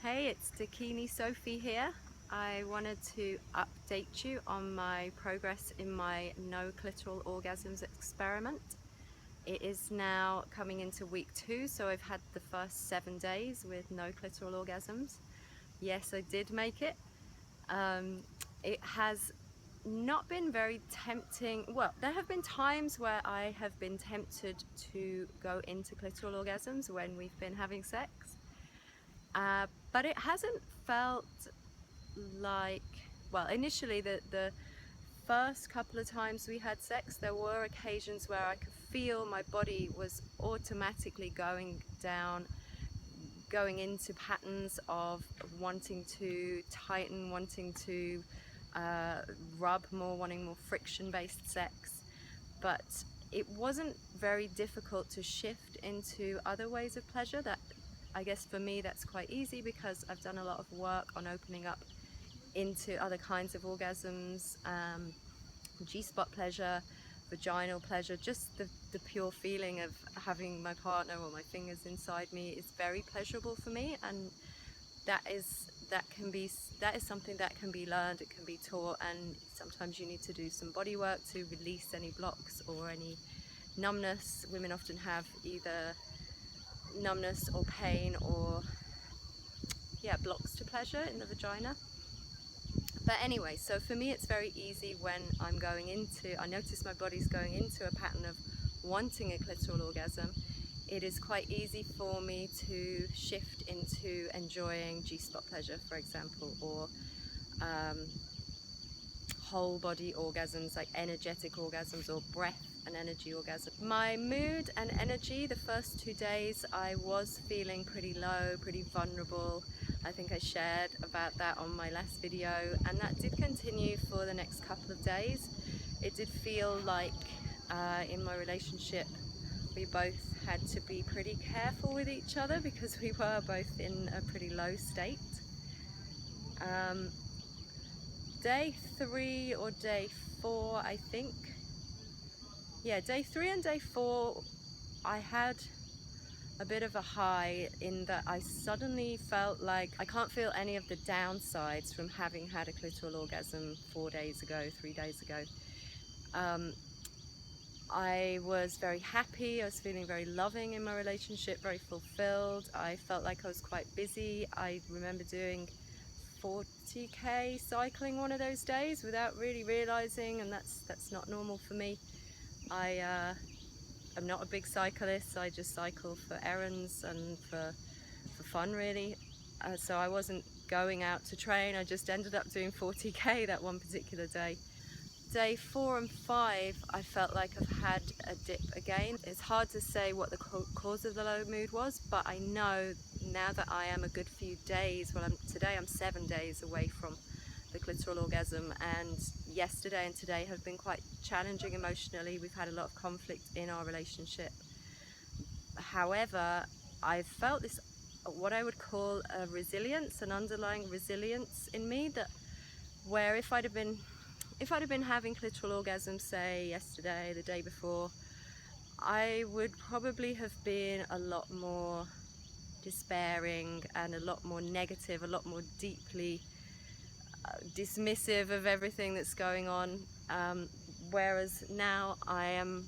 Hey, it's Dakini Sophie here. I wanted to update you on my progress in my no clitoral orgasms experiment. It is now coming into week 2, so I've had the first 7 days with no clitoral orgasms. Yes, I did make it. It has not been very tempting. Well, there have been times where I have been tempted to go into clitoral orgasms when we've been having sex. But it hasn't felt like, well, initially the first couple of times we had sex, there were occasions where I could feel my body was automatically going into patterns of wanting to tighten, wanting to rub more, wanting more friction-based sex. But it wasn't very difficult to shift into other ways of pleasure. That, I guess for me, that's quite easy because I've done a lot of work on opening up into other kinds of orgasms, G-spot pleasure, vaginal pleasure, just the pure feeling of having my partner or my fingers inside me is very pleasurable for me, and that is something that can be learned, it can be taught, and sometimes you need to do some body work to release any blocks or any numbness. Women often have either numbness or pain or blocks to pleasure in the vagina. But anyway, so for me it's very easy when I notice my body's going into a pattern of wanting a clitoral orgasm. It is quite easy for me to shift into enjoying G-spot pleasure, for example, or whole body orgasms like energetic orgasms or breath and energy orgasm. My mood and energy, the first 2 days I was feeling pretty low, pretty vulnerable. I think I shared about that on my last video, and that did continue for the next couple of days. It did feel like in my relationship we both had to be pretty careful with each other because we were both in a pretty low state. Day 3 or day 4, I think. Yeah, day 3 and day 4, I had a bit of a high in that I suddenly felt like I can't feel any of the downsides from having had a clitoral orgasm 4 days ago, 3 days ago. I was very happy, I was feeling very loving in my relationship, very fulfilled. I felt like I was quite busy. I remember doing 40k cycling one of those days without really realizing, and that's not normal for me. I'm not a big cyclist. I just cycle for errands and for fun, really. So I wasn't going out to train. I just ended up doing 40k that one particular day. Day 4 and 5, I felt like I've had a dip again. It's hard to say what the cause of the low mood was, but I know now that I am a good few days, today I'm 7 days away from the clitoral orgasm, and yesterday and today have been quite challenging emotionally. We've had a lot of conflict in our relationship. However, I've felt this, what I would call a resilience, an underlying resilience in me, that where if I'd have been having clitoral orgasms, say yesterday, the day before, I would probably have been a lot more despairing and a lot more negative, a lot more deeply dismissive of everything that's going on. Whereas now I am,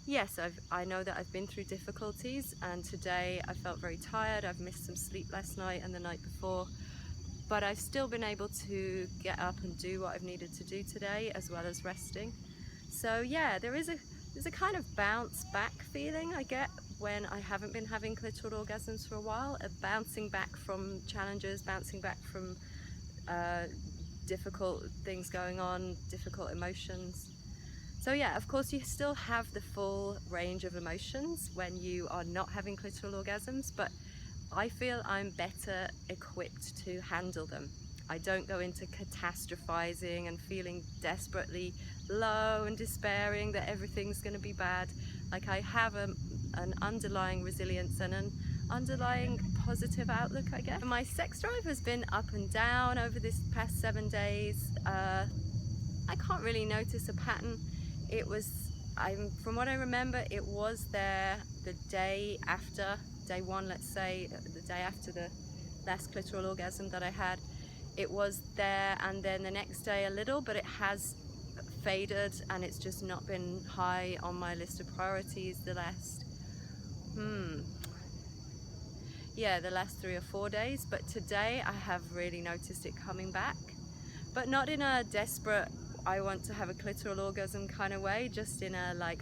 yes, I know that I've been through difficulties, and today I felt very tired. I've missed some sleep last night and the night before, but I've still been able to get up and do what I've needed to do today, as well as resting. So yeah, there's a kind of bounce back feeling I get when I haven't been having clitoral orgasms for a while, a bouncing back from challenges, bouncing back from difficult things going on, difficult emotions. So yeah, of course you still have the full range of emotions when you are not having clitoral orgasms, but I feel I'm better equipped to handle them. I don't go into catastrophizing and feeling desperately low and despairing that everything's going to be bad. Like, I have an underlying resilience and an underlying positive outlook, I guess. My sex drive has been up and down over this past 7 days. I can't really notice a pattern. From what I remember, it was there the day after, day 1, let's say, the day after the less clitoral orgasm that I had. It was there, and then the next day a little, but it has faded, and it's just not been high on my list of priorities the last the last 3 or 4 days. But today I have really noticed it coming back, but not in a desperate I want to have a clitoral orgasm kind of way, just in a like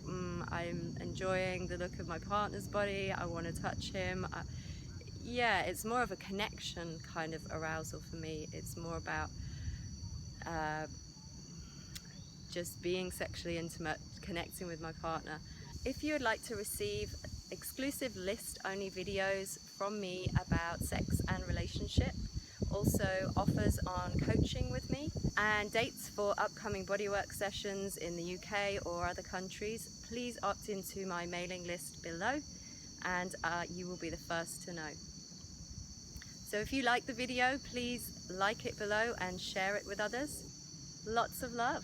I'm enjoying the look of my partner's body, I want to touch him. Yeah, it's more of a connection kind of arousal for me. It's more about just being sexually intimate, connecting with my partner. If you would like to receive exclusive list-only videos from me about sex and relationship, also offers on coaching with me, and dates for upcoming bodywork sessions in the UK or other countries, please opt into my mailing list below, and you will be the first to know. So if you like the video, please like it below and share it with others. Lots of love.